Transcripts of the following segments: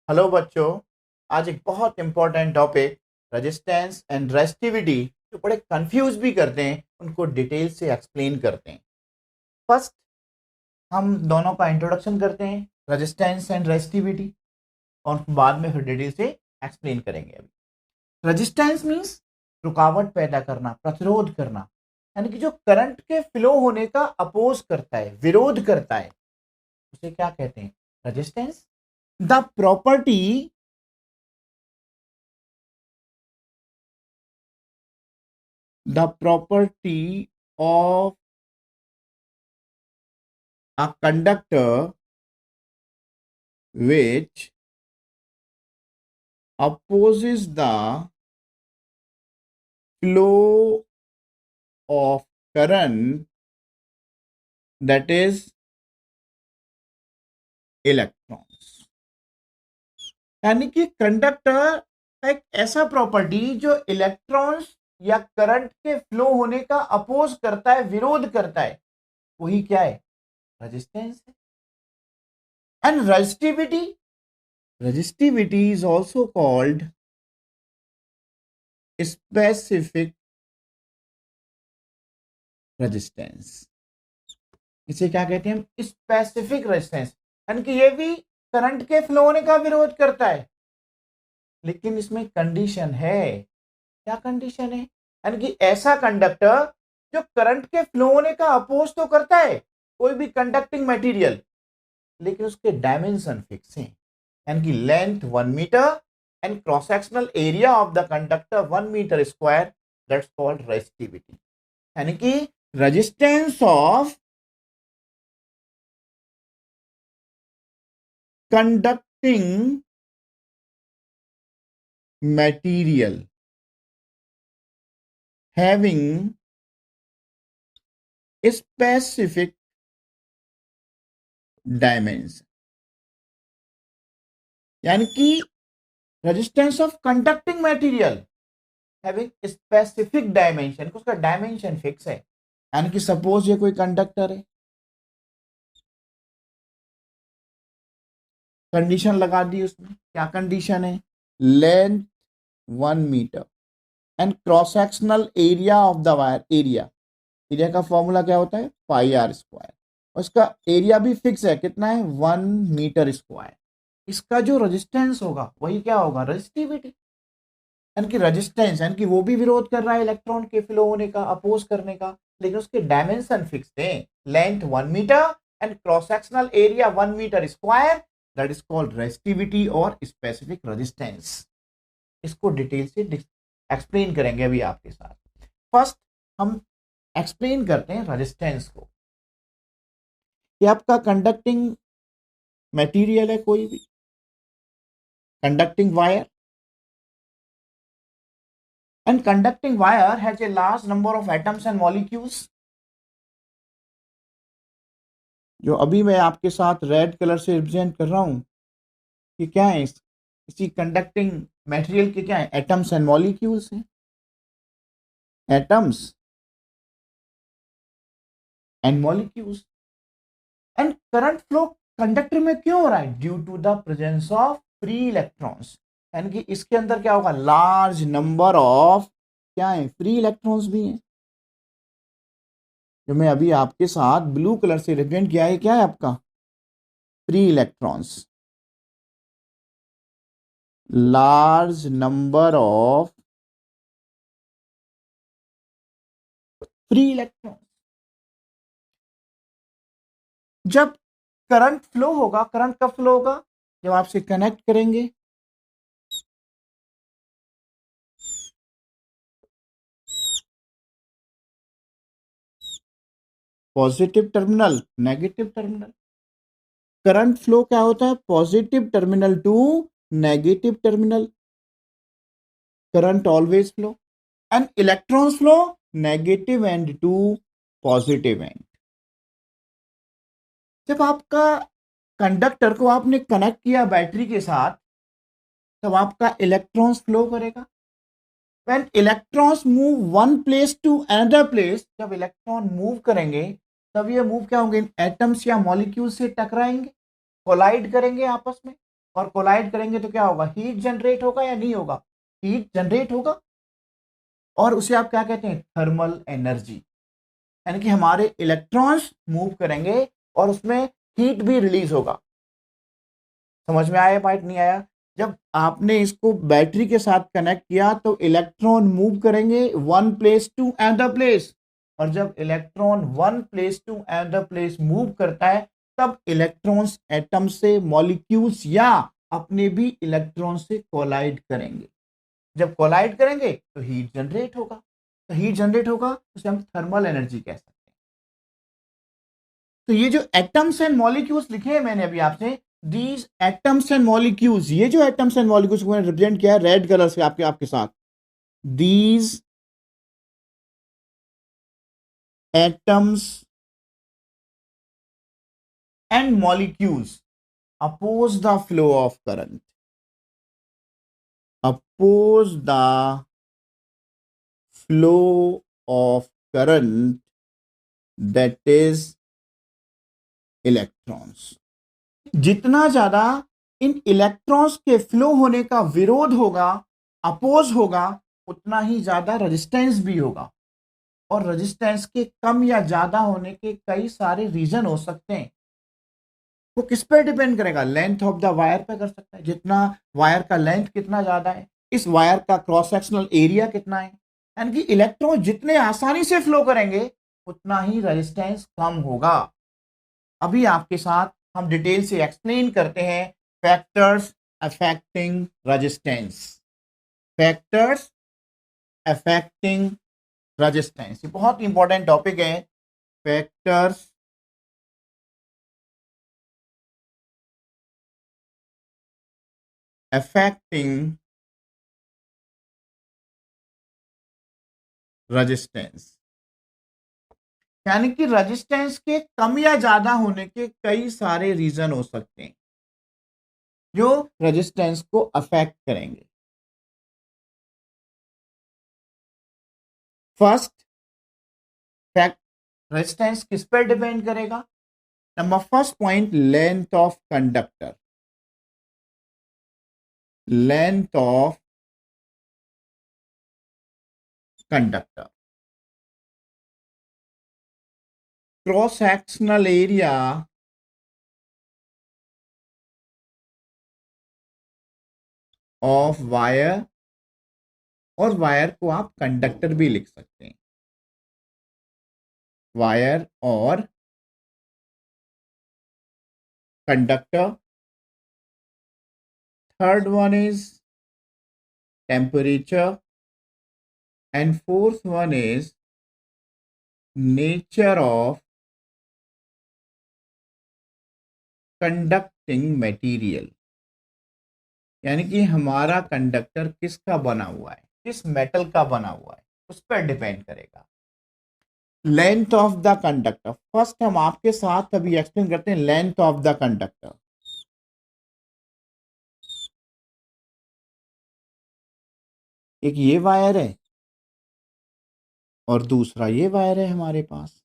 Hello बच्चों। आज एक बहुत important topic resistance and resistivity जो बड़े कंफ्यूज भी करते हैं उनको डिटेल से एक्सप्लेन करते हैं। फर्स्ट हम दोनों का इंट्रोडक्शन करते हैं, रेजिस्टेंस एंड रेसिस्टिविटी, और बाद में फिर डिटेल से एक्सप्लेन करेंगे। अभी रेजिस्टेंस मींस रुकावट पैदा करना, प्रतिरोध करना, यानी कि जो करंट के फ्लो होने का अपोज करता है, विरोध करता है, उसे क्या कहते हैं? Resistance. The property of a conductor which opposes the flow of current, that is electrons। यानी कि कंडक्टर का एक ऐसा प्रॉपर्टी जो इलेक्ट्रॉन्स या करंट के फ्लो होने का अपोज करता है, विरोध करता है, वही क्या है? रेजिस्टेंस है। And resistivity is also called specific resistance. इसे क्या कहते हैं हम? Specific resistance. यानी कि ये भी करंट के फ्लो होने का विरोध करता है, लेकिन इसमें कंडीशन है। क्या कंडीशन है? यानी कि ऐसा कंडक्टर जो करंट के फ्लो होने का अपोज तो करता है, कोई भी कंडक्टिंग मटेरियल, लेकिन उसके डायमेंशन फिक्स हैं। यानी कि length 1 metre and cross sectional area of the conductor 1 metre square, that's called resistivity. यानी कि resistance of conducting material having a specific dimension। यानी कि resistance of conducting material having specific dimension, उसका dimension fix है। यानी कि suppose ये कोई कंडक्टर है, कंडीशन लगा दी उसमें। क्या कंडीशन है? Length 1 metre and cross sectional area of the wire, area का फॉर्मूला क्या होता है? Pi R square. और इसका एरिया भी फिक्स है, कितना है? 1 मीटर स्क्वायर। इसका जो रेजिस्टेंस होगा वही क्या होगा? रेजिस्टिविटी। यानी कि रेजिस्टेंस, यानी कि वो भी विरोध कर रहा है इलेक्ट्रॉन के फ्लो होने का, अपोज करने का, लेकिन उसके डायमेंशन फिक्स है। Length 1 metre and cross sectional area 1 metre square, that is called resistivity और स्पेसिफिक रेजिस्टेंस। इसको डिटेल से एक्सप्लेन करेंगे अभी आपके साथ। फर्स्ट हम एक्सप्लेन करते हैं रेजिस्टेंस को। ये आपका कंडक्टिंग मटेरियल है, कोई भी conducting wire, and conducting wire has a large number of atoms and molecules। जो अभी मैं आपके साथ रेड कलर से रिप्रेजेंट कर रहा हूं, कि क्या है? इसी कंडक्टिंग मटेरियल के क्या है? एटम्स एंड मॉलिक्यूल्स हैं। Atoms and molecules. And current flow conductor में क्यों हो रहा है? Due to the presence of free electrons. यानी कि इसके अंदर क्या होगा? लार्ज नंबर ऑफ क्या है? फ्री इलेक्ट्रॉन्स भी हैं। जो मैं अभी आपके साथ ब्लू कलर से रिप्रेजेंट किया है, क्या है आपका? Free electrons. Large number of free electron. जब करंट फ्लो होगा, करंट कब फ्लो होगा? जब आपसे कनेक्ट करेंगे, positive terminal, negative terminal. Current flow क्या होता है? Positive terminal to negative terminal. Current always flow. And electrons flow negative end to positive end. जब आपका कंडक्टर को आपने कनेक्ट किया बैटरी के साथ, तब आपका इलेक्ट्रॉन्स फ्लो करेगा। When electrons move one place to another place, जब इलेक्ट्रॉन मूव करेंगे तब ये मूव क्या होंगे? एटम्स या मॉलिक्यूल से टकराएंगे, कोलाइड करेंगे आपस में, और कोलाइड करेंगे तो क्या होगा, हीट जनरेट होगा या नहीं होगा, हीट जनरेट होगा, और उसे आप क्या कहते हैं, थर्मल एनर्जी। यानी कि हमारे इलेक्ट्रॉन्स मूव करेंगे और उसमें हीट भी रिलीज होगा। समझ में आया बात नहीं आया? जब आपने इसको बैटरी के साथ कनेक्ट किया तो इलेक्ट्रॉन मूव करेंगे one place to another place, और जब electron one place to another place move करता है तब इलेक्ट्रॉन्स एटम से मॉलिक्यूल्स या अपने भी इलेक्ट्रॉन से कोलाइड करेंगे। जब कोलाइड करेंगे तो हीट जनरेट होगा, तो हीट जनरेट होगा तो उसे हम थर्मल एनर्जी कह सकते हैं। तो ये जो एटम्स एंड मॉलिक्यूल्स लिखे हैं मैंने अभी आपसे, दीज एटम्स एंड मॉलिक्यूल्स, ये जो एटम्स एंड मॉलिक्यूल्स को मैंने रिप्रेजेंट किया है रेड कलर से आपके साथ, these atoms and molecules oppose the flow of current, oppose the flow of current, that is electrons. जितना ज्यादा इन इलेक्ट्रॉन्स के फ्लो होने का विरोध होगा, अपोज होगा, उतना ही ज्यादा रेजिस्टेंस भी होगा। और रेजिस्टेंस के कम या ज्यादा होने के कई सारे रीजन हो सकते हैं। वो किस पे डिपेंड करेगा, लेंथ ऑफ द वायर पे कर सकता है, जितना वायर का लेंथ कितना ज्यादा है, इस वायर का क्रॉस सेक्शनल एरिया कितना है। यानी कि इलेक्ट्रॉन जितने आसानी से फ्लो करेंगे उतना ही रेजिस्टेंस कम होगा। अभी आपके साथ हम डिटेल से एक्सप्लेन करते हैं factors affecting resistance, factors affecting resistance. ये बहुत इंपॉर्टेंट टॉपिक है, फैक्टर्स अफेक्टिंग रेजिस्टेंस। यानी कि रेजिस्टेंस के कम या ज्यादा होने के कई सारे रीजन हो सकते हैं जो रेजिस्टेंस को अफेक्ट करेंगे। फर्स्ट फैक्ट, रेजिस्टेंस किस पर डिपेंड करेगा? Number first point, length of conductor, length of conductor, cross sectional area of wire, और वायर को आप कंडक्टर भी लिख सकते हैं, वायर और conductor. Third one is temperature, and fourth one is nature of conducting material. यानी कि हमारा कंडक्टर किसका बना हुआ है, किस मेटल का बना हुआ है, उस पर डिपेंड करेगा। Length of the conductor, first हम आपके साथ अभी एक्सप्लेन करते हैं लेंथ ऑफ द कंडक्टर। एक ये वायर है और दूसरा ये वायर है हमारे पास,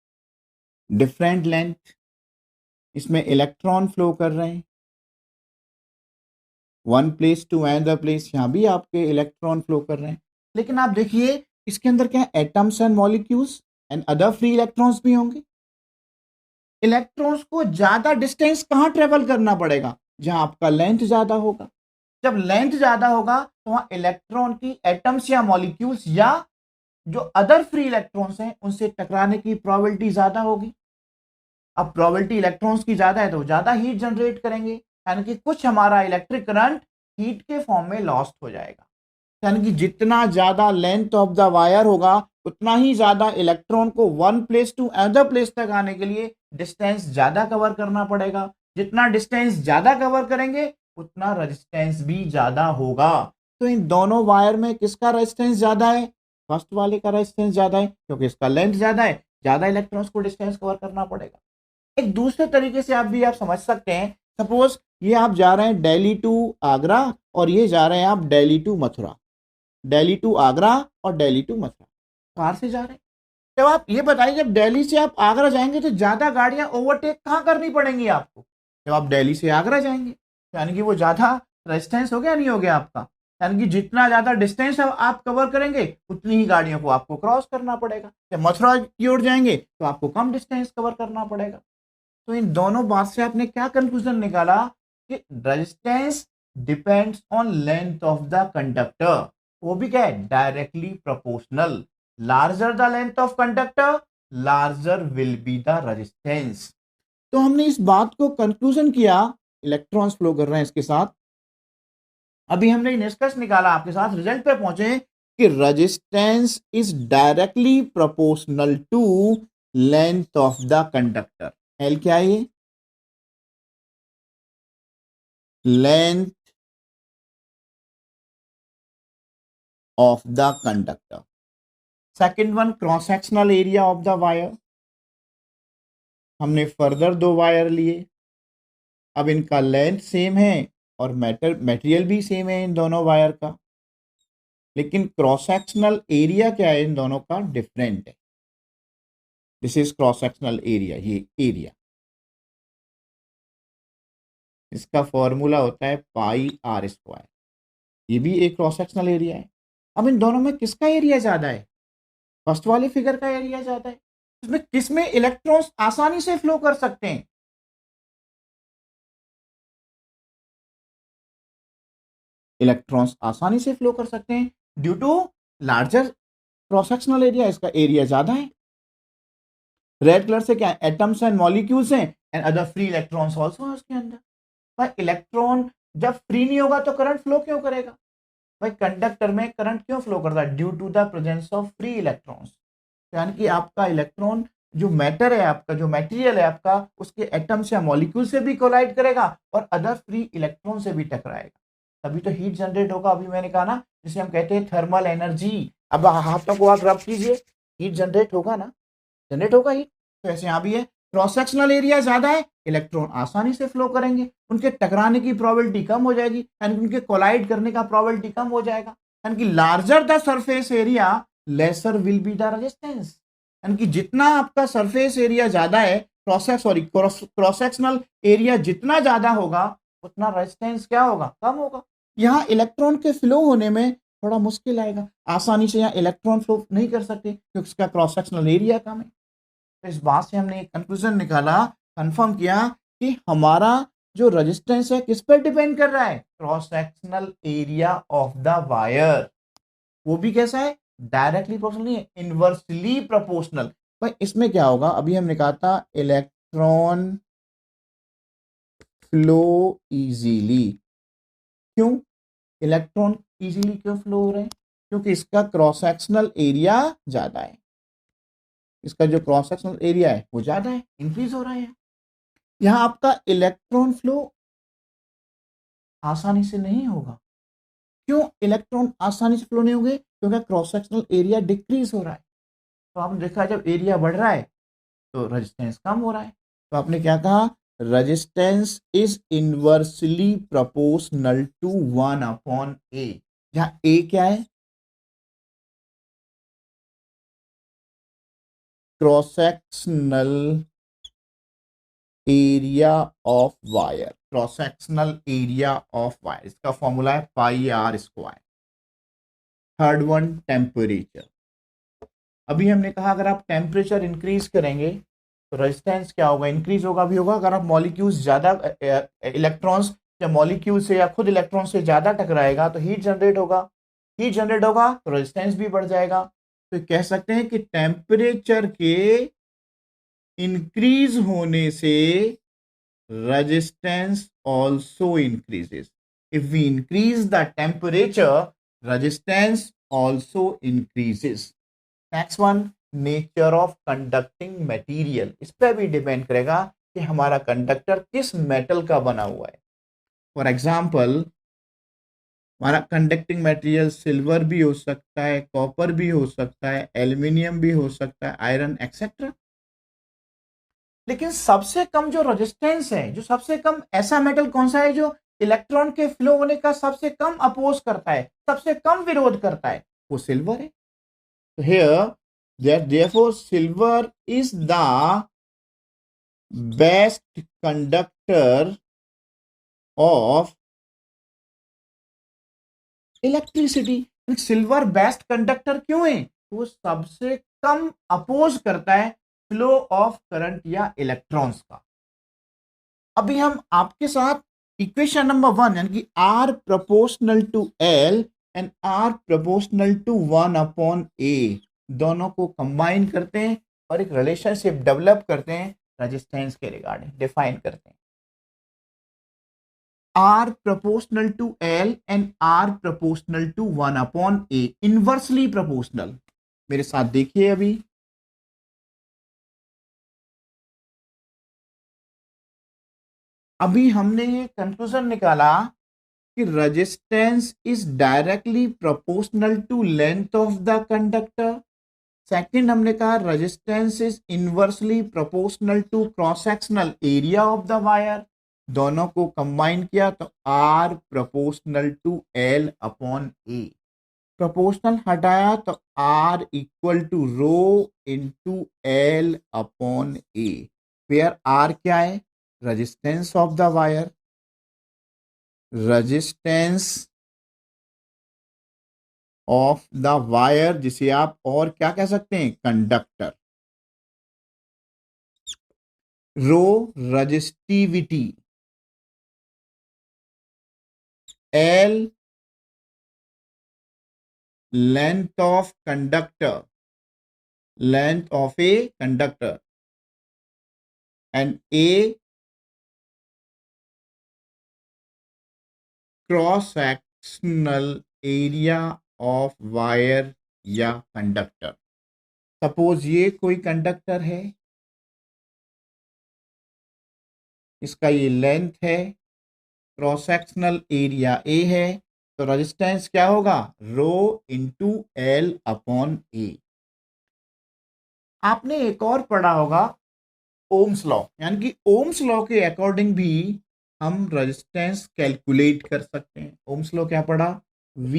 डिफरेंट लेंथ, इसमें इलेक्ट्रॉन फ्लो कर रहे हैं one place to another place, यहां भी आपके इलेक्ट्रॉन फ्लो कर रहे हैं। लेकिन आप देखिए इसके अंदर क्या है, atoms and molecules and other free electrons भी होंगे। इलेक्ट्रॉन्स को ज्यादा डिस्टेंस कहां ट्रेवल करना पड़ेगा, जहां आपका लेंथ ज्यादा होगा। जब लेंथ ज्यादा होगा तो वहां इलेक्ट्रॉन की एटम्स या मॉलिक्यूल्स या जो अदर फ्री इलेक्ट्रॉन्स हैं उनसे टकराने की प्रोबेबिलिटी ज्यादा होगी। अब प्रोबेबिलिटी इलेक्ट्रॉन्स की ज्यादा है तो ज्यादा हीट जनरेट करेंगे, यानी कि कुछ हमारा इलेक्ट्रिक करंट हीट के फॉर्म में लॉस्ट हो जाएगा। यानी कि जितना ज्यादा लेंथ ऑफ द वायर होगा उतना ही ज्यादा इलेक्ट्रॉन को one place to other place तक आने के लिए डिस्टेंस ज्यादा कवर करना पड़ेगा। जितना डिस्टेंस ज्यादा कवर करेंगे उतना रेजिस्टेंस भी ज्यादा होगा। तो इन दोनों वायर में किसका रेजिस्टेंस ज्यादा है, फर्स्ट वाले का रेजिस्टेंस ज्यादा है, क्योंकि इसका लेंथ ज्यादा है, ज्यादा इलेक्ट्रॉन्स को डिस्टेंस कवर करना पड़ेगा। एक दूसरे तरीके से आप समझ सकते हैं, सपोज ये आप जा रहे हैं दिल्ली टू आगरा और ये जा रहे हैं आप दिल्ली टू मथुरा, दिल्ली टू आगरा और दिल्ली टू मथुरा, कार से जा रहे हैं। जब आप ये बताइए, जब दिल्ली से आप आगरा जाएंगे तो ज्यादा गाड़ियां ओवरटेक कहां करनी पड़ेंगी आपको, जब आप दिल्ली से आगरा जाएंगे। यानी कि वो ज्यादा रेजिस्टेंस हो गया नहीं हो गया आपका, यानी कि जितना ज्यादा डिस्टेंस आप कवर करेंगे उतनी ही गाड़ियों को आपको क्रॉस करना पड़ेगा। जब मथुरा की ओर जाएंगे तो आपको कम डिस्टेंस कवर करना पड़ेगा। तो इन दोनों बात से आपने क्या कंक्लूजन निकाला कि resistance depends on length of the conductor, वो भी क्या है, directly proportional. Larger the length of conductor, larger will be the resistance. तो हमने इस बात को कंक्लूजन किया, इलेक्ट्रॉन्स फ्लो कर रहे हैं इसके साथ। अभी हमने निष्कर्ष निकाला, आपके साथ रिजल्ट पे पहुंचे कि resistance is directly proportional to length of the conductor. L क्या है ये, length of the conductor. Second one, cross sectional area of the wire. हमने फर्दर दो वायर लिए, अब इनका लेंथ सेम है और मटेरियल भी सेम है इन दोनों वायर का, लेकिन क्रॉस सेक्शनल एरिया क्या है इन दोनों का, डिफरेंट है। This is cross sectional area, ये एरिया, इसका फॉर्मूला होता है पाई आर स्क्वायर। ये भी एक क्रॉस सेक्शनल एरिया है। अब इन दोनों में किसका एरिया ज्यादा है, फर्स्ट वाले फिगर का एरिया ज्यादा है। इसमें किसमें इलेक्ट्रॉन्स आसानी से फ्लो कर सकते हैं, इलेक्ट्रॉन्स आसानी से फ्लो कर सकते हैं due to larger cross sectional area, इसका एरिया ज्यादा है। रेड कलर से क्या है, एटम्स एंड मॉलिक्यूल्स हैं and other free electrons also है उसके अंदर। भाई इलेक्ट्रॉन जब फ्री नहीं होगा तो करंट फ्लो क्यों करेगा, भाई कंडक्टर में करंट क्यों फ्लो करता है, due to the presence of free electrons. यानी कि आपका इलेक्ट्रॉन जो मैटर है, आपका जो मटेरियल है आपका, उसके एटम्स या मॉलिक्यूल से भी कोलाइड करेगा और अदर फ्री इलेक्ट्रॉन से भी टकराएगा, तभी तो हीट जनरेट होगा। अभी मैंने कहा ना, जिसे हम कहते हैं थर्मल एनर्जी। अब हाथों को आप रब कीजिए, हीट जनरेट होगा ना, जनरेट होगा हीट। तो ऐसे यहाँ भी है, क्रॉस सेक्शनल एरिया ज्यादा है, इलेक्ट्रॉन आसानी से फ्लो करेंगे, उनके टकराने की प्रोबेबिलिटी कम हो जाएगी, यानी उनके कोलाइड करने का प्रोबेबिलिटी कम हो जाएगा। यानी कि larger the surface area laser will be the resistance. यानी कि जितना आपका सरफेस एरिया ज्यादा है, क्रॉस सेक्शनल एरिया जितना ज्यादा होगा उतना रेजिस्टेंस क्या होगा, कम होगा। यहाँ इलेक्ट्रॉन के फ्लो होने में थोड़ा मुश्किल आएगा, आसानी से यहाँ इलेक्ट्रॉन फ्लो नहीं कर सकते क्योंकि इसका क्रॉस सेक्शनल एरिया कम है। तो इस बात से हमने एक कंक्लूजन निकाला, कंफर्म किया कि हमारा जो रेजिस्टेंस है किस पर डिपेंड कर रहा है, cross sectional area of the wire. वो भी कैसा है, डायरेक्टली प्रोपोर्शनल नहीं है, इनवर्सली प्रोपोर्शनल। भाई इसमें क्या होगा, अभी हमने कहा था इलेक्ट्रॉन फ्लो इजीली। क्यों इलेक्ट्रॉन इजीली क्यों फ्लो हो रहे हैं, क्योंकि इसका क्रॉस सेक्शनल एरिया ज्यादा है, इसका जो क्रॉस सेक्शनल एरिया है वो ज्यादा है, इंक्रीज हो रहा है। यहां आपका इलेक्ट्रॉन फ्लो आसानी से नहीं होगा। क्यों इलेक्ट्रॉन आसानी से फ्लो नहीं होंगे, क्योंकि क्रॉस सेक्शनल एरिया डिक्रीज हो रहा है। तो आपने देखा जब एरिया बढ़ रहा है तो रेजिस्टेंस कम हो रहा है। तो आपने क्या कहा, resistance is inversely proportional to 1/A। जहां ए क्या है, cross sectional area of wire, cross sectional area of wire, इसका फॉर्मूला है pi R square. Third one, temperature. अभी हमने कहा अगर आप टेम्परेचर इंक्रीज करेंगे तो रेजिस्टेंस क्या होगा, इंक्रीज होगा भी होगा। अगर आप मॉलिक्यूल्स ज्यादा इलेक्ट्रॉन्स या मॉलिक्यूल से या खुद इलेक्ट्रॉन से ज्यादा टकराएगा तो हीट जनरेट होगा, हीट जनरेट होगा तो रेजिस्टेंस भी बढ़ जाएगा। तो कह सकते हैं कि टेम्परेचर के इंक्रीज होने से resistance also increases. If we increase the temperature, resistance also increases. Next one, nature of conducting material. इस पर भी डिपेंड करेगा कि हमारा कंडक्टर किस मेटल का बना हुआ है। फॉर एग्जाम्पल हमारा कंडक्टिंग मटेरियल सिल्वर भी हो सकता है, कॉपर भी हो सकता है, एल्यूमिनियम भी हो सकता है, आयरन एक्सेट्रा। लेकिन सबसे कम जो रेजिस्टेंस है, जो सबसे कम ऐसा मेटल कौन सा है जो इलेक्ट्रॉन के फ्लो होने का सबसे कम अपोज करता है, सबसे कम विरोध करता है, वो सिल्वर है। तो here therefore silver is the best conductor of electricity. Silver best conductor क्यों है? वो सबसे कम अपोज करता है फ्लो ऑफ करंट या इलेक्ट्रॉन्स का। अभी हम आपके साथ इक्वेशन नंबर 1 यानी कि R proportional to L and R proportional to 1/A दोनों को कंबाइन करते हैं और एक रिलेशनशिप डेवलप करते हैं रेजिस्टेंस के रिगार्डिंग, डिफाइन करते हैं। R proportional to L and R proportional to 1/A, inversely proportional. मेरे साथ देखिए, अभी हमने ये कंक्लूजन निकाला कि resistance is directly proportional to length of the conductor. Second हमने कहा resistance is inversely proportional to cross sectional area of the wire. दोनों को कंबाइन किया तो R proportional to L/A। Proportional हटाया तो R equal to rho into L/A, where R क्या है? Resistance of the wire, resistance of the wire जिसे आप और क्या कह सकते हैं? Conductor. Rho resistivity, L length of conductor, length of a conductor, and A cross sectional area of wire या कंडक्टर। सपोज ये कोई कंडक्टर है, इसका ये लेंथ है, क्रॉस सेक्शनल एरिया ए है, तो रेजिस्टेंस क्या होगा? रो इंटू L/A। आपने एक और पढ़ा होगा ओम्स लॉ, यानी कि ओम्स लॉ के अकॉर्डिंग भी हम रेजिस्टेंस कैलकुलेट कर सकते हैं। ओम्स लॉ क्या पढ़ा? V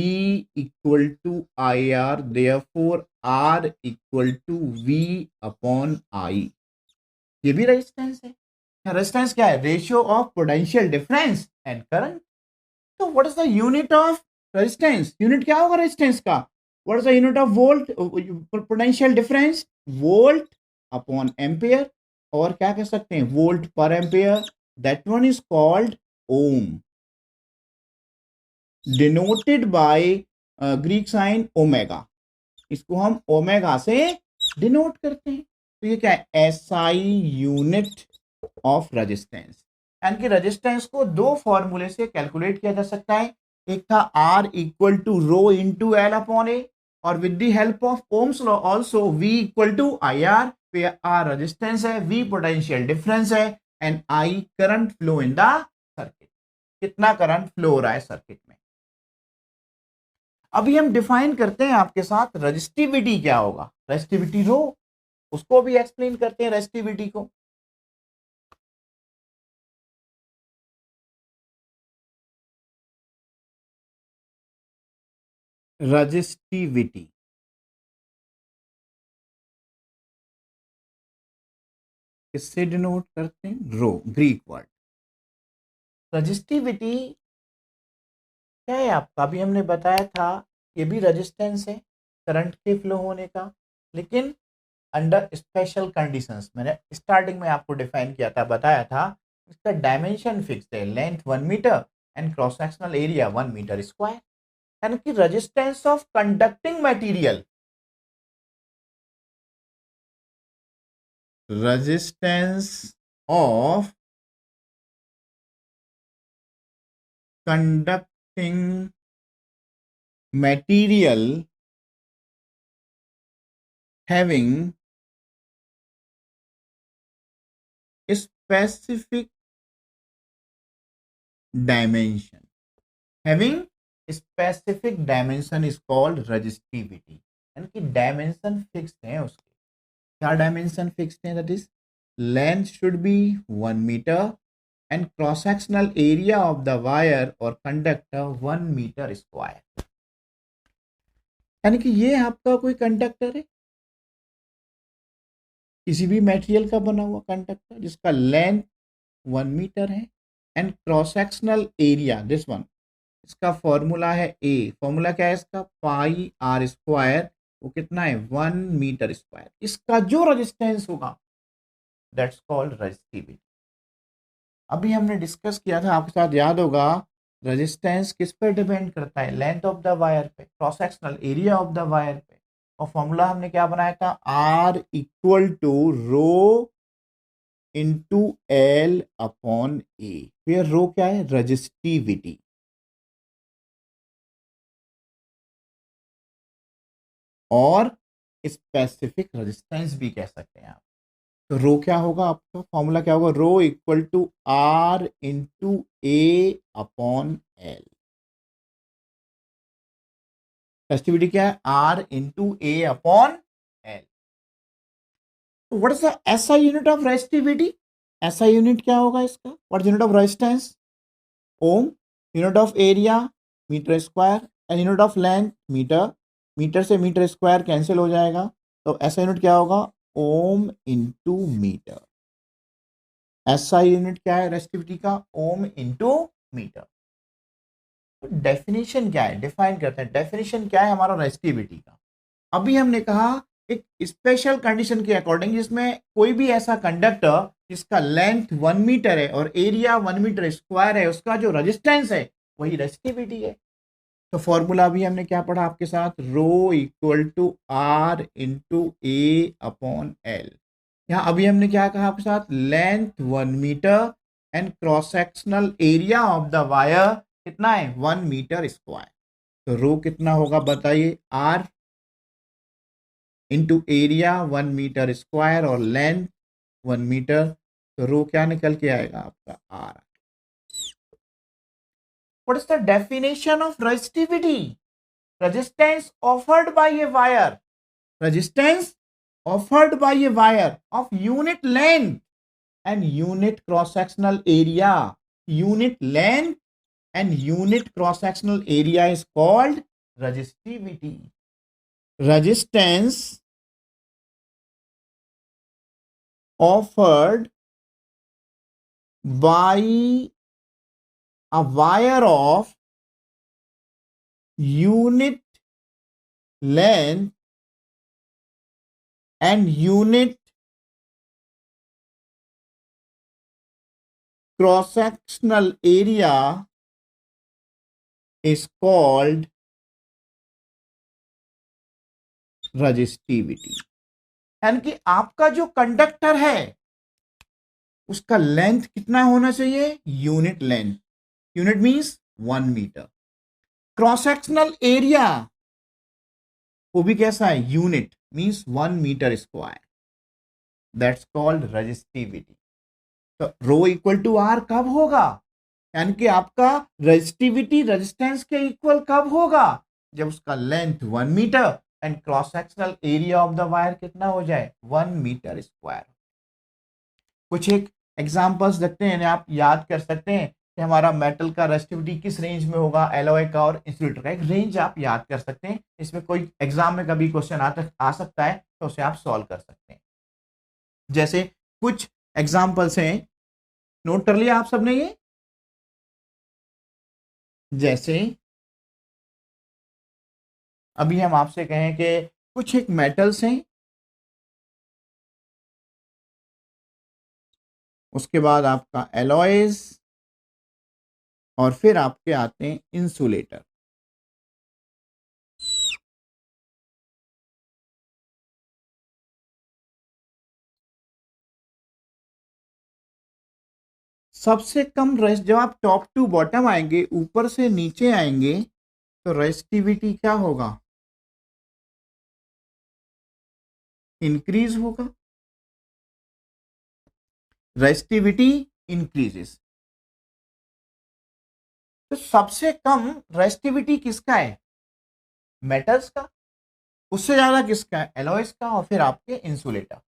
equal to IR, therefore R equal to V/I। ये भी रेजिस्टेंस है। रेजिस्टेंस क्या है? Ratio of potential difference and current. तो what is the unit of resistance? Unit क्या होगा रेजिस्टेंस का? What is the unit of volt potential difference? Volt upon ampere, और क्या कह सकते हैं? वोल्ट पर ampere. That one is called ohm, denoted by Greek sign omega. इसको हम ओमेगा से डिनोट करते हैं। तो ये क्या है? SI unit of resistance. यानी कि रेजिस्टेंस को दो फॉर्मूले से कैलकुलेट किया जा सकता है। एक था R equal to rho into L/A, और with the help of ohm's law also V equal to IR, पे R रेजिस्टेंस है, V पोटेंशियल डिफरेंस है, and I current flow in the circuit. कितना करंट फ्लो हो रहा है circuit में। अभी हम डिफाइन करते हैं आपके साथ रेजिस्टिविटी क्या होगा। रेजिस्टिविटी रो, उसको भी एक्सप्लेन करते हैं रेजिस्टिविटी को। रेजिस्टिविटी किससे डिनोट करते हैं? रो, ग्रीक वर्ड। रेजिस्टिविटी क्या है आपका? अभी हमने बताया था ये भी रेजिस्टेंस है करंट के फ्लो होने का, लेकिन अंडर स्पेशल कंडीशंस। मैंने स्टार्टिंग में आपको डिफाइन किया था, बताया था इसका डायमेंशन फिक्स है, length 1 metre and cross sectional area 1 metre square. यानी कि resistance of conducting material, resistance of conducting material having specific dimension, having specific dimension is called resistivity। यानी कि डायमेंशन फिक्स्ड है उसके। क्या डायमेंशन फिक्स्ड है? That is length should be 1 metre and cross sectional area of the wire और conductor 1 metre square. यानी कि ये आपका कोई कंडक्टर है, किसी भी मटेरियल का बना हुआ कंडक्टर जिसका लेंथ 1 मीटर है and cross sectional area this one, इसका फॉर्मूला है ए, फॉर्मूला क्या है इसका, पाई आर स्क्वायर, वो कितना है 1 मीटर स्क्वायर, इसका जो रेजिस्टेंस होगा दैट्स कॉल्ड रेजिस्टिविटी। अभी हमने डिस्कस किया था, आपके साथ याद होगा, रेजिस्टेंस किस पर डिपेंड करता है, लेंथ ऑफ द वायर पे, cross sectional area of the wire पे, और फॉर्मूला हमने क्या बनाया था, R equal to rho into L upon A, फिर रो क्या है, रेजिस्टिविटी, और स्पेसिफिक रेजिस्टेंस भी कह सकते हैं आप। तो रो क्या होगा आपका, फॉर्मूला क्या होगा, rho equal to R into A upon L, resistivity क्या है, R into A upon L. तो what is the SI unit of resistivity, SI unit क्या होगा इसका, what is unit of resistance, ohm, unit of area metre square, and unit of length metre, metre से metre square cancel हो जाएगा, तो SI unit क्या होगा, ohm into metre. SI unit क्या है रेजिस्टिविटी का, ओम इंटू मीटर। तो डेफिनेशन क्या है, डिफाइन करते हैं, डेफिनेशन क्या है हमारा रेजिस्टिविटी का। अभी हमने कहा एक स्पेशल कंडीशन के अकॉर्डिंग, जिसमें कोई भी ऐसा कंडक्टर जिसका लेंथ 1 मीटर है और एरिया 1 मीटर स्क्वायर है, उसका जो रेजिस्टेंस है वही रेजिस्टिविटी है। तो फॉर्मूला भी हमने क्या पढ़ा आपके साथ, rho equal to R into A upon L. यहाँ अभी हमने क्या कहा आपके साथ, length 1 metre and cross sectional area of the wire कितना है, 1 मीटर स्क्वायर। तो रो कितना होगा बताइए, R into area 1 metre square और लेंथ 1 मीटर, तो रो क्या निकल के आएगा आपका, R. What is the definition of resistivity? Resistance offered by a wire. Resistance offered by a wire of unit length and unit cross-sectional area. Unit length and unit cross-sectional area is called resistivity. Resistance offered by a wire of unit length and unit cross-sectional area is called resistivity। यानी कि आपका जो conductor है उसका length कितना होना चाहिए, unit length, unit means 1 metre, cross sectional area वो भी कैसा है, unit means 1 metre square, that's called resistivity. तो रो इक्वल टू आर कब होगा, यानी कि आपका रेजिस्टिविटी रेजिस्टेंस के इक्वल कब होगा, जब उसका length 1 metre and cross sectional area of the wire कितना हो जाए, 1 मीटर स्क्वायर। कुछ एक एग्जांपल्स देखते हैं, आप याद कर सकते हैं कि हमारा मेटल का रेजिस्टिविटी किस रेंज में होगा, एलॉय का और इंसुलेटर का एक रेंज आप याद कर सकते हैं। इसमें कोई एग्जाम में कभी क्वेश्चन आ सकता है तो उसे आप सॉल्व कर सकते हैं। जैसे कुछ एग्जांपल्स हैं, नोट कर लिया आप सबने ये, जैसे अभी हम आपसे कहें कि कुछ एक मेटल्स हैं, उसके बाद आपका एलॉयज, और फिर आपके आते हैं इंसुलेटर। सबसे कम रेस्ट, जब आप टॉप टू बॉटम आएंगे, ऊपर से नीचे आएंगे, तो रेजिस्टिविटी क्या होगा, इंक्रीज होगा, रेजिस्टिविटी इंक्रीजेस। तो सबसे कम रेजिस्टिविटी किसका है, मेटल्स का, उससे ज्यादा किसका है, एलॉयज का, और फिर आपके इंसुलेटर।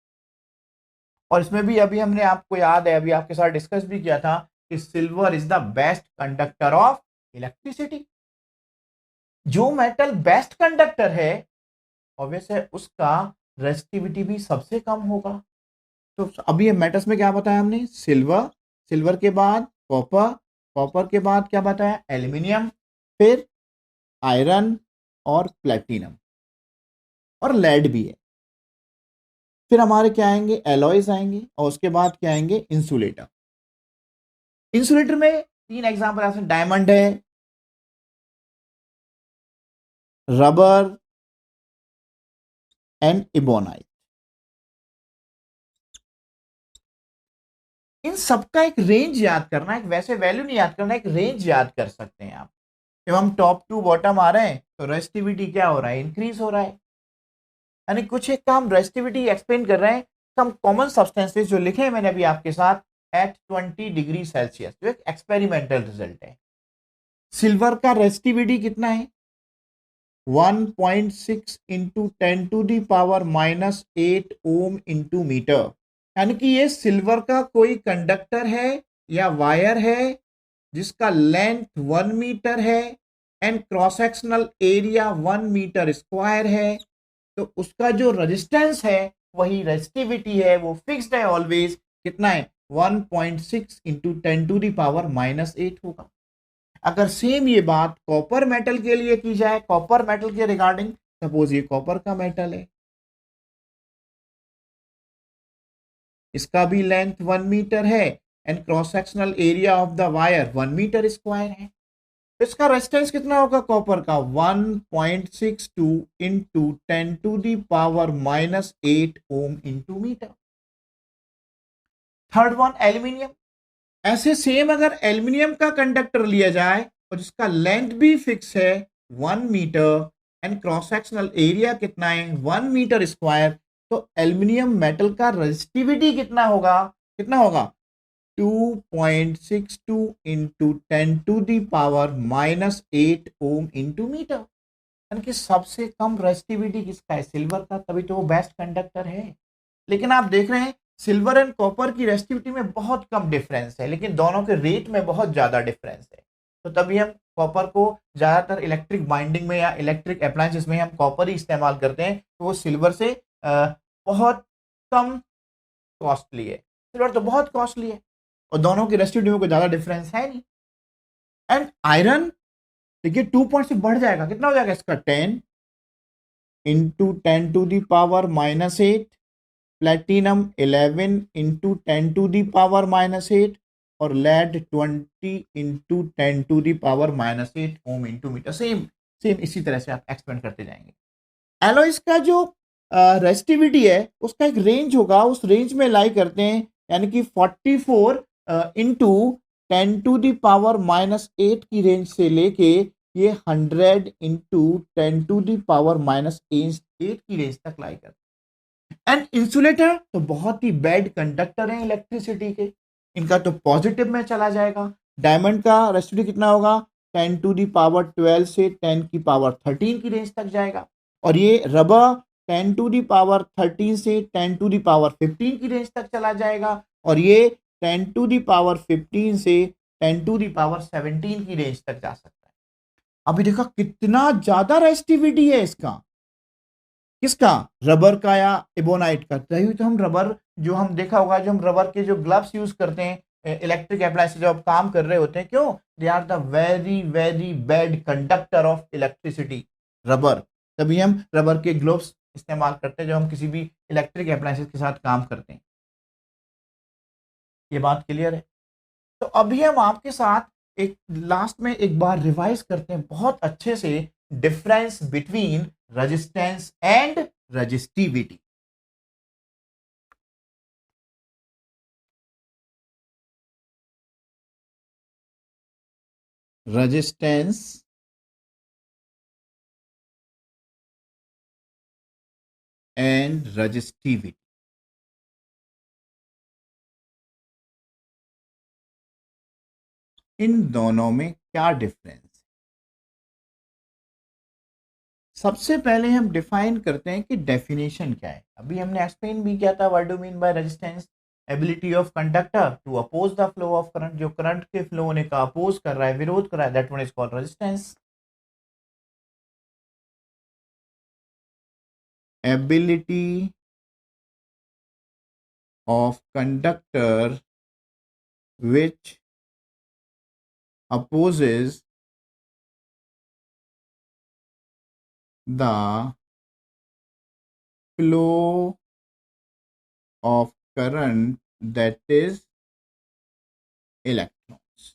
और इसमें भी अभी हमने, आपको याद है अभी आपके साथ डिस्कस भी किया था कि silver is the best conductor of electricity. जो मेटल बेस्ट कंडक्टर है ऑब्वियस है उसका रेजिस्टिविटी भी सबसे कम होगा। तो अभी मेटल्स में क्या बताया हमने, सिल्वर, सिल्वर के बाद कॉपर, कॉपर के बाद क्या बताया, एल्यूमिनियम, फिर आयरन और प्लेटिनम, और लेड भी है। फिर हमारे क्या आएंगे, एलॉयज आएंगे, और उसके बाद क्या आएंगे, इंसुलेटर। इंसुलेटर में 3 एग्जांपल ऐसे, डायमंड है, रबर एंड इबोनाइट। इन सबका एक रेंज याद करना है, वैसे वैल्यू नहीं याद करना, एक रेंज याद कर सकते हैं आप। जब हम टॉप टू बॉटम आ रहे हैं तो रेसिस्टिविटी क्या हो रहा है, इंक्रीज हो रहा है। यानी कुछ एक काम रेसिस्टिविटी एक्सप्लेन कर रहे हैं, सम कॉमन सब्सटेंसेस जो लिखे हैं मैंने अभी आपके साथ एट 20 डिग्री सेल्सियस, जो एक एक्सपेरिमेंटल रिजल्ट है। सिल्वर का रेसिस्टिविटी कितना है, 1.6 इंटू 10⁻⁻8 ओम इंटू मीटर। यानी कि ये सिल्वर का कोई कंडक्टर है या वायर है जिसका लेंथ 1 मीटर है and cross sectional area 1 metre square है, तो उसका जो रेजिस्टेंस है वही रेजिस्टिविटी है, वो फिक्स्ड है ऑलवेज। कितना है, 1.6 इंटू 10⁻⁻8 होगा। अगर सेम ये बात कॉपर मेटल के लिए की जाए, कॉपर मेटल के रिगार्डिंग, सपोज ये कॉपर का मेटल है, इसका भी लेंथ 1 मीटर है and cross sectional area of the wire 1 metre square है, तो इसका रेजिस्टेंस कितना होगा कॉपर का, 1.62 into 10⁻⁻8 ohm into metre. Third one aluminium, ऐसे सेम अगर एल्यूमिनियम का कंडक्टर लिया जाए और जिसका लेंथ भी फिक्स है 1 metre and cross sectional area कितना है 1 मीटर स्क्वायर, तो एल्यूमिनियम मेटल का रेजिस्टिविटी कितना होगा 2.62 इंटू 10⁻⁻8 ओम इंटू मीटर। यानी कि सबसे कम रेजिस्टिविटी किसका है, सिल्वर का, तभी तो वो बेस्ट कंडक्टर है। लेकिन आप देख रहे हैं सिल्वर एंड कॉपर की रेजिस्टिविटी में बहुत कम डिफरेंस है, लेकिन दोनों के रेट में बहुत ज्यादा डिफरेंस है। तो तभी हम कॉपर को ज्यादातर इलेक्ट्रिक बाइंडिंग में या इलेक्ट्रिक अप्लायंसेस में हम कॉपर ही इस्तेमाल करते हैं, तो वो सिल्वर से बहुत कम कॉस्टली है। सिल्वर तो बहुत कॉस्टली है और दोनों की रेजिस्टिविटी में कोई ज्यादा डिफरेंस है नहीं। एंड आयरन, देखिए 2 पॉइंट से बढ़ जाएगा, कितना हो जाएगा इसका 10 इंटू 10⁻⁻8, प्लेटिनम 11 इंटू 10⁻⁻8 और lead 20 into 10⁻⁻8 ohm into metre. Same same इसी तरह से आप एक्सपेंड करते जाएंगे। एलॉयस का जो रेसिस्टिविटी है उसका एक रेंज होगा, उस रेंज में लाई करते हैं, यानी कि 44 इंटू 10⁻⁻8 की रेंज से लेके ये 100 इंटू 10⁻⁻8 की रेंज तक लाई करते हैं। एंड इंसुलेटर तो बहुत ही बैड कंडक्टर है इलेक्ट्रिसिटी के, इनका तो पॉजिटिव में चला जाएगा। डायमंड का रेसिस्टिविटी कितना होगा, 10⁻12 से 10⁻13 की रेंज तक जाएगा, और ये रबर 10⁻13 से 10⁻15 की रेंज तक चला जाएगा, और ये 10⁻15 से 10⁻17 की रेंज तक जा सकता है। अभी देखा कितना ज्यादा रेसिस्टिविटी है इसका, किसका, रबर का या इबोनाइट का। तभी तो हम रबर, जो हम देखा होगा, जो हम रबर के जो ग्लव्स यूज करते हैं इलेक्ट्रिक अप्लायंस जब आप काम कर रहे होते हैं, क्यों, they are the very very bad conductor of electricity, rubber. तभी हम रबर के ग्लोव्स इस्तेमाल करते हैं जब हम किसी भी इलेक्ट्रिक अप्लायंसेस के साथ काम करते हैं। ये बात क्लियर है। तो अभी हम आपके साथ एक लास्ट में एक बार रिवाइज करते हैं बहुत अच्छे से, difference between resistance and resistivity. Resistance and resistivity, इन दोनों में क्या डिफरेंस। सबसे पहले हम डिफाइन करते हैं कि डेफिनेशन क्या है। अभी हमने एक्सप्लेन भी किया था, what do mean by resistance, ability of conductor to oppose the flow of current, जो करंट के फ्लो होने का अपोज कर रहा है, विरोध कर रहा है, that one is called resistance. Ability of conductor which opposes the flow of current that is electrons,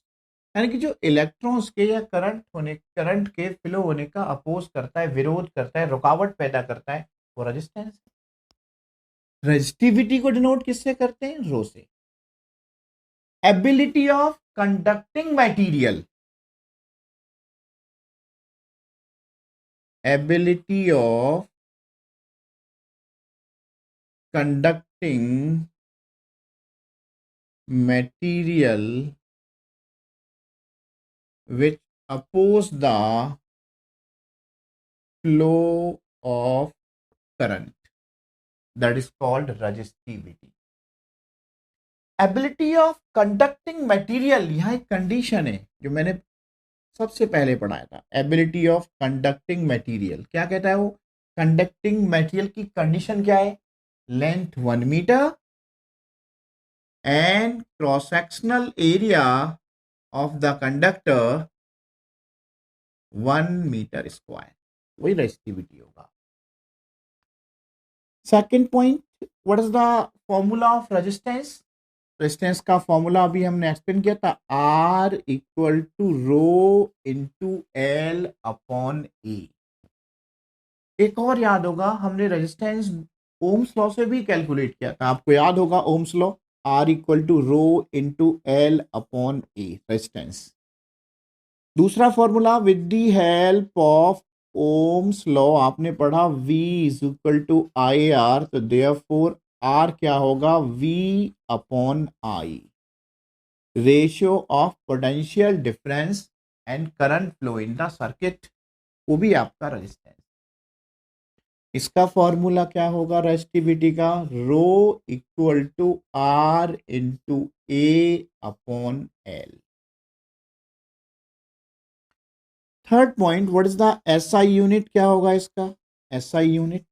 यानी कि जो इलेक्ट्रॉन्स के या करंट के फ्लो होने का अपोज करता है, विरोध करता है, रुकावट पैदा करता है, वो रेजिस्टेंस है। रेजिस्टिविटी को डिनोट किससे करते हैं? रो से। Ability of conducting material, ability of conducting material which oppose the flow of current, that is called resistivity. Ability of conducting material, यहाँ एक कंडीशन है जो मैंने सबसे पहले पढ़ाया था। एबिलिटी ऑफ कंडक्टिंग मटेरियल क्या कहता है? वो कंडक्टिंग मटेरियल की कंडीशन क्या है? Length 1 metre and cross sectional area of the conductor 1 metre square, वही रेजिस्टिविटी होगा। Second point, what is the formula of resistance? Resistance का फॉर्मूला अभी हमने एक्सप्लेन किया था, R equal to rho into L upon A. एक और याद होगा, हमने रेजिस्टेंस ओम्स लॉ से भी कैलकुलेट किया था, आपको याद होगा ohm's law, R equal to rho into L upon A resistance. दूसरा formula with the help of ohm's law आपने पढ़ा, V is equal to I R, तो देयरफॉर R क्या होगा? V upon I, ratio of potential difference and current flow in the circuit, वो भी आपका resistance. इसका फॉर्मूला क्या होगा रेजिस्टिविटी का? Rho equal to R into A upon L. Third point, what is the SI unit? क्या होगा इसका एसआई यूनिट?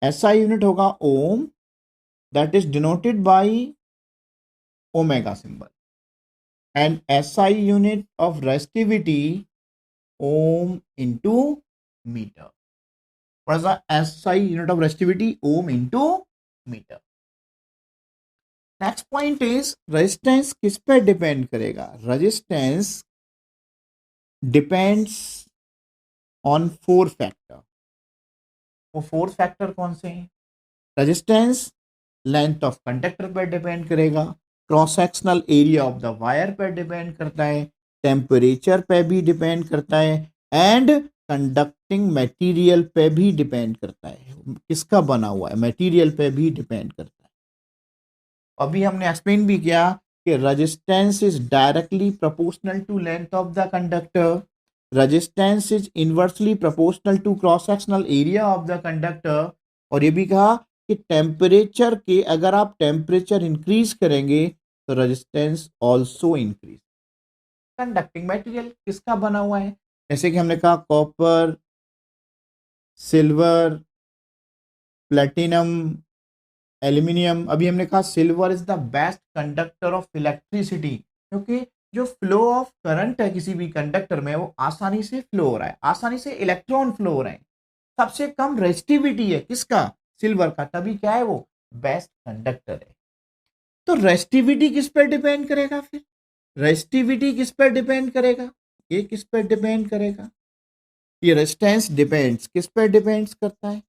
एसआई यूनिट होगा ohm, that is denoted by omega symbol, and SI unit of resistivity ohm into metre. What is the SI unit of resistivity? Ohm into metre. Next point is resistance किस पे depend करेगा? Resistance depends on 4 factor. वो 4 factor कौन से हैं? Resistance length of conductor पर depend करेगा, cross sectional area of the wire पर डिपेंड करता है, टेम्परेचर पे भी डिपेंड करता है, एंड कंडक्टिंग मटेरियल पे भी डिपेंड करता है। किसका बना हुआ है? मटेरियल पे भी डिपेंड करता है। अभी हमने एक्सप्लेन भी किया कि resistance is directly proportional to length of the conductor, resistance is inversely proportional to cross sectional area of the conductor, और ये भी कहा कि टेम्परेचर के अगर आप टेम्परेचर इंक्रीज करेंगे तो resistance also increase. Conducting material किसका बना हुआ है? जैसे कि हमने कहा कॉपर, सिल्वर, प्लेटिनम, एल्यूमिनियम। अभी हमने कहा silver is the best conductor of electricity, क्योंकि जो फ्लो ऑफ करंट है किसी भी कंडक्टर में वो आसानी से फ्लो हो रहा है, आसानी से इलेक्ट्रॉन फ्लो हो रहे हैं। सबसे कम रेजिस्टिविटी है किसका? सिल्वर का, तभी क्या है? वो बेस्ट कंडक्टर है। तो रेजिस्टिविटी किस पर डिपेंड करेगा? फिर रेजिस्टिविटी किस पर डिपेंड करेगा? ये किस पर डिपेंड करेगा? ये रेजिस्टेंस डिपेंड्स किस पर डिपेंड्स करता है,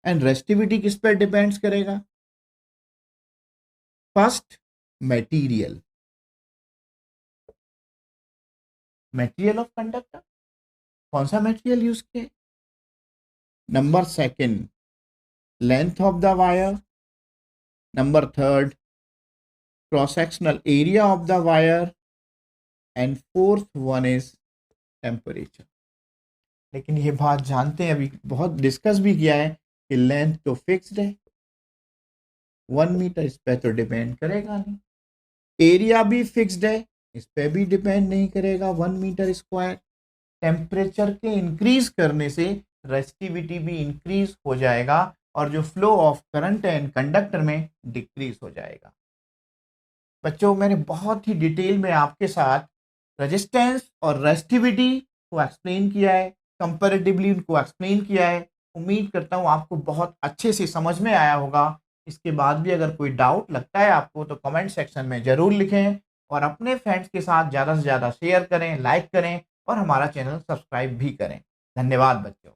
एंड रेजिस्टिविटी किस पर डिपेंड्स करेगा? First material, material of conductor, कौन सा मटेरियल यूज किया? Number second, length of the wire, number third, cross sectional area of the wire, and fourth one is temperature. लेकिन ये बात जानते हैं, अभी बहुत डिस्कस भी किया है कि लेंथ तो फिक्स्ड है 1 मीटर, इस पे तो डिपेंड करेगा नहीं। एरिया भी फिक्स्ड है, इस पे भी डिपेंड नहीं करेगा 1 मीटर स्क्वायर। टेम्परेचर के इंक्रीज करने से रेजिस्टिविटी भी इंक्रीज हो जाएगा और जो फ्लो ऑफ करंट है कंडक्टर में डिक्रीज हो जाएगा। बच्चों, मैंने बहुत ही डिटेल में आपके साथ रेजिस्टेंस और रेसिस्टिविटी को एक्सप्लेन किया है, कंपैरेटिवली उनको एक्सप्लेन किया है। उम्मीद करता हूँ आपको बहुत अच्छे से समझ में आया होगा। इसके बाद भी अगर कोई डाउट लगता है आपको तो कमेंट सेक्शन में ज़रूर लिखें और अपने फ्रेंड्स के साथ ज़्यादा से ज़्यादा शेयर करें, लाइक करें और हमारा चैनल सब्सक्राइब भी करें। धन्यवाद बच्चों।